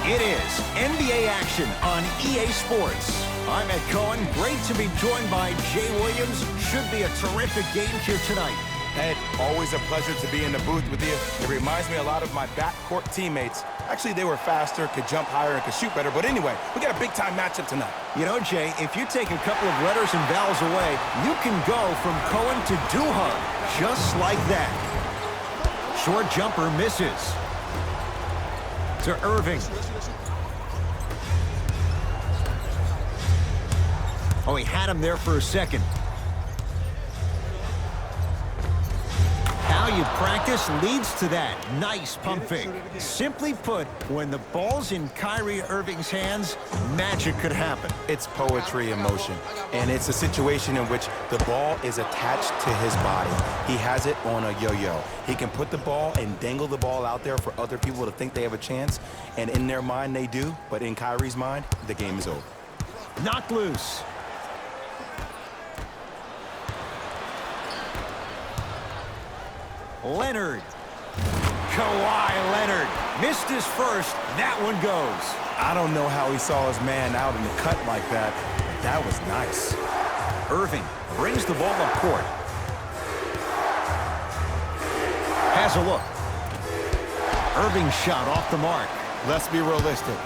It is NBA action on EA Sports. I'm Ed Cohen. Great to be joined by Jay Williams. Should be a terrific game here tonight. Ed, always a pleasure to be in the booth with you. It reminds me a lot of my backcourt teammates. Actually, they were faster, could jump higher, and could shoot better. But anyway, we got a big-time matchup tonight. You know, Jay, if you take a couple of letters and vowels away, you can go from Cohen to Duhar, just like that. Short jumper misses. To Irving. Oh, he had him there for a second. How you practice leads to that. Nice pump fake. Simply put, when the ball's in Kyrie Irving's hands, magic could happen. It's poetry in motion, and it's a situation in which the ball is attached to his body. He has it on a yo-yo. He can put the ball and dangle the ball out there for other people to think they have a chance, and in their mind they do, but in Kyrie's mind, the game is over. Knocked loose. Leonard. Kawhi Leonard missed his first. That one goes. I don't know how he saw his man out in the cut like that, but that was nice. Irving brings the ball up court. Has a look. Irving's shot off the mark. Let's be realistic.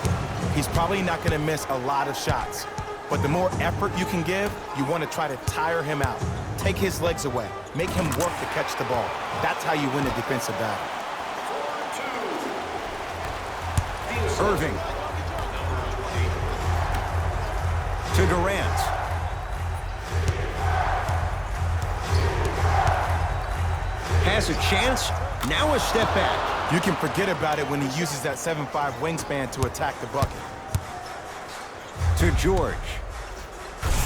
He's probably not going to miss a lot of shots. But the more effort you can give, you want to try to tire him out. Take his legs away. Make him work to catch the ball. That's how you win a defensive battle. Irving. To Durant. Has a chance. Now a step back. You can forget about it when he uses that 7'5" wingspan to attack the bucket. To George.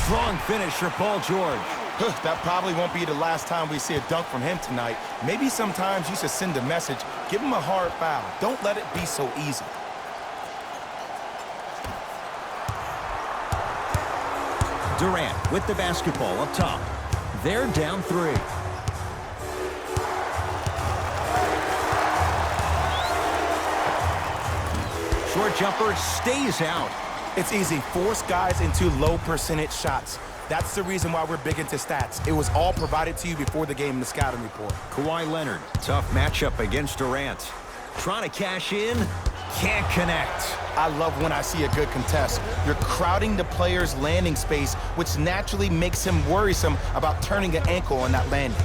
Strong finish for Paul George. That probably won't be the last time we see a dunk from him tonight. Maybe sometimes you should send a message. Give him a hard foul. Don't let it be so easy. Durant with the basketball up top. They're down 3. Short jumper stays out. It's easy. Force guys into low percentage shots. That's the reason why we're big into stats. It was all provided to you before the game in the scouting report. Kawhi Leonard, tough matchup against Durant. Trying to cash in, can't connect. I love when I see a good contest. You're crowding the player's landing space, which naturally makes him worrisome about turning an ankle on that landing.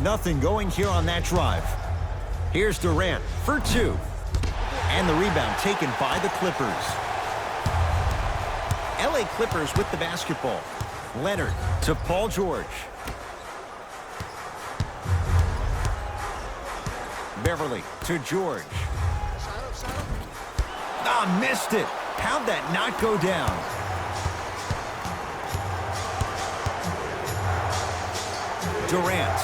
Nothing going here on that drive. Here's Durant for 2. And the rebound taken by the Clippers. LA Clippers with the basketball. Leonard to Paul George. Beverly to George. Ah, missed it. How'd that not go down? Durant.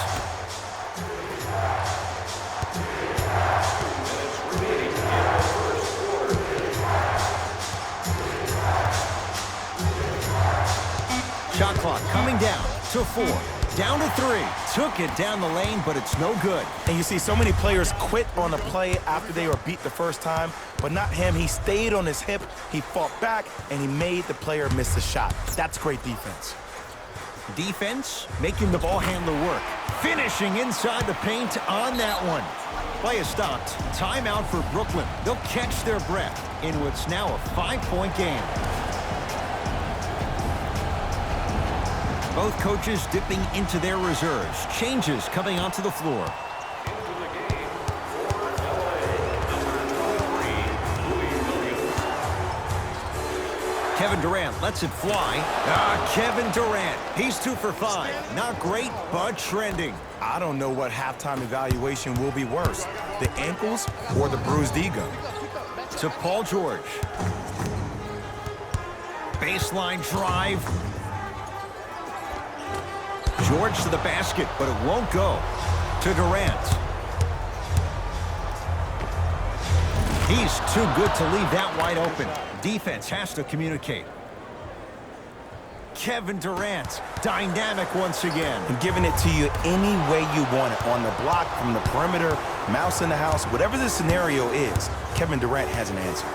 Shot clock coming down to 4. Down to 3. Took it down the lane, but it's no good. And you see so many players quit on a play after they were beat the first time, but not him. He stayed on his hip, he fought back, and he made the player miss the shot. That's great defense. Defense making the ball handler work. Finishing inside the paint on that one. Play is stopped. Timeout for Brooklyn. They'll catch their breath in what's now a 5-point game. Both coaches dipping into their reserves. Changes coming onto the floor. Kevin Durant lets it fly. Kevin Durant. He's 2 for 5. Not great, but trending. I don't know what halftime evaluation will be worse, the ankles or the bruised ego. To Paul George. Baseline drive. George to the basket, but it won't go. To Durant. He's too good to leave that wide open. Defense has to communicate. Kevin Durant, dynamic once again. And giving it to you any way you want it. On the block, from the perimeter, mouse in the house, whatever the scenario is, Kevin Durant has an answer.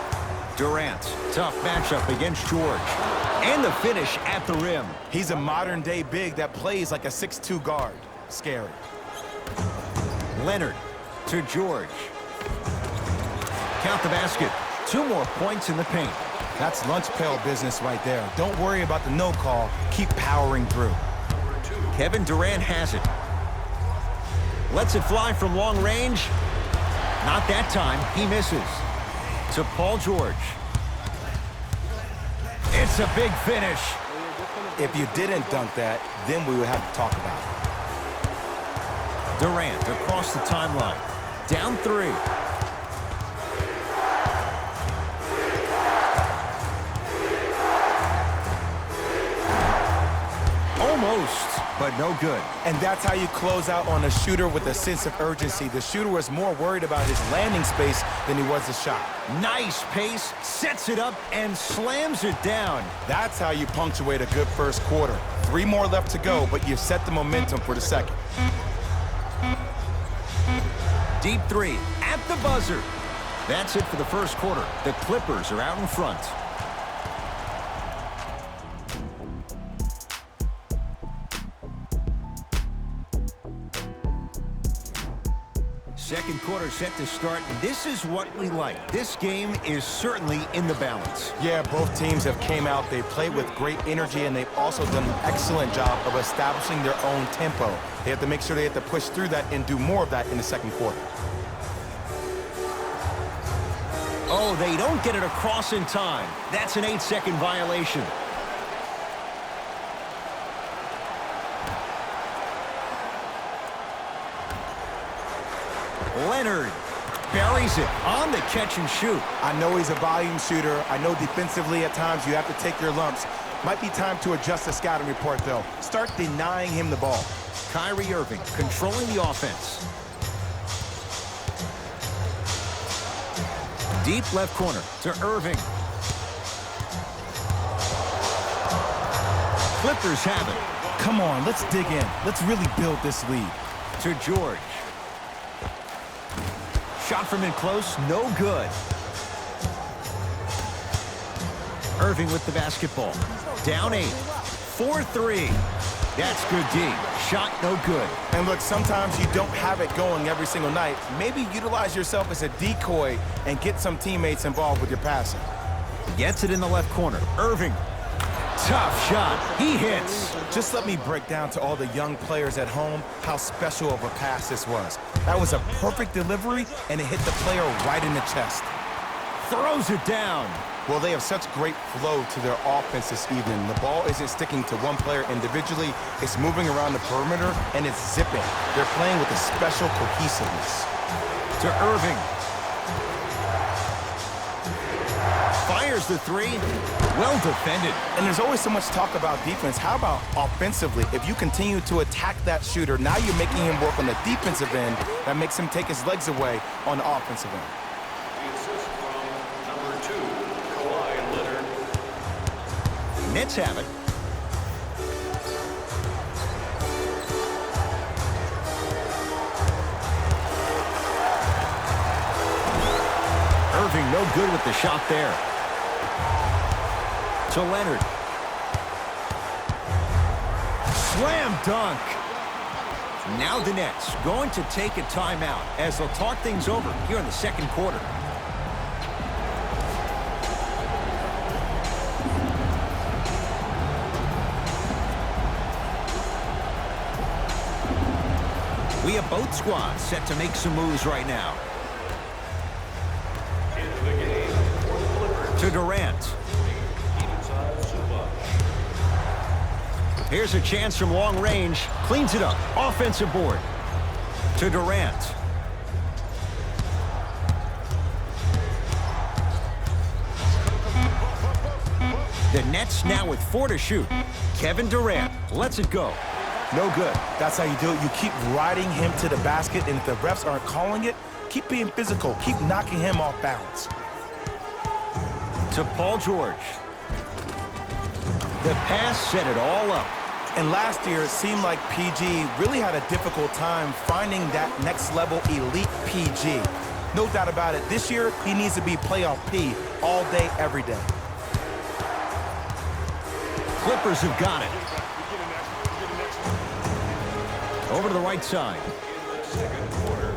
Durant, tough matchup against George. And the finish at the rim. He's a modern-day big that plays like a 6'2" guard. Scary. Leonard to George. Count the basket. 2 more points in the paint. That's lunch pail business right there. Don't worry about the no call. Keep powering through. Kevin Durant has it. Lets it fly from long range. Not that time. He misses. To Paul George. It's a big finish. If you didn't dunk that, then we would have to talk about it. Durant across the timeline. Down 3. Almost, but no good. And that's how you close out on a shooter with a sense of urgency. The shooter was more worried about his landing space than he was the shot. Nice pace, sets it up, and slams it down. That's how you punctuate a good first quarter. 3 more left to go, but you've set the momentum for the second. Deep 3 at the buzzer. That's it for the first quarter. The Clippers are out in front. Second quarter set to start. This is what we like. This game is certainly in the balance. Yeah, both teams have came out. They played with great energy, and they've also done an excellent job of establishing their own tempo. They have to make sure they have to push through that and do more of that in the second quarter. Oh, they don't get it across in time. That's an 8-second violation. Leonard buries it on the catch and shoot. I know he's a volume shooter. I know defensively at times you have to take your lumps. Might be time to adjust the scouting report, though. Start denying him the ball. Kyrie Irving controlling the offense. Deep left corner to Irving. Clippers have it. Come on, let's dig in. Let's really build this lead. To George. Shot from in close, no good. Irving with the basketball. Down 8. 4-3. That's good D. Shot no good. And look, sometimes you don't have it going every single night. Maybe utilize yourself as a decoy and get some teammates involved with your passing. Gets it in the left corner. Irving. Tough shot. He hits. Just let me break down to all the young players at home how special of a pass this was. That was a perfect delivery, and it hit the player right in the chest. Throws it down. Well, they have such great flow to their offense this evening. The ball isn't sticking to one player individually. It's moving around the perimeter, and it's zipping. They're playing with a special cohesiveness. To Irving. Fires the 3. Well defended. And there's always so much talk about defense. How about offensively? If you continue to attack that shooter, now you're making him work on the defensive end. That makes him take his legs away on the offensive end. Nets have it. Irving no good with the shot there. To Leonard. Slam dunk. Now the Nets going to take a timeout as they'll talk things over here in the second quarter. We have both squads set to make some moves right now. To Durant. Here's a chance from long range. Cleans it up. Offensive board. To Durant. The Nets now with 4 to shoot. Kevin Durant lets it go. No good. That's how you do it. You keep riding him to the basket, and if the refs aren't calling it, keep being physical. Keep knocking him off balance. To Paul George. The pass set it all up. And last year, it seemed like PG really had a difficult time finding that next level elite PG. No doubt about it. This year, he needs to be playoff P all day, every day. Clippers have got it. Over to the right side. Second quarter.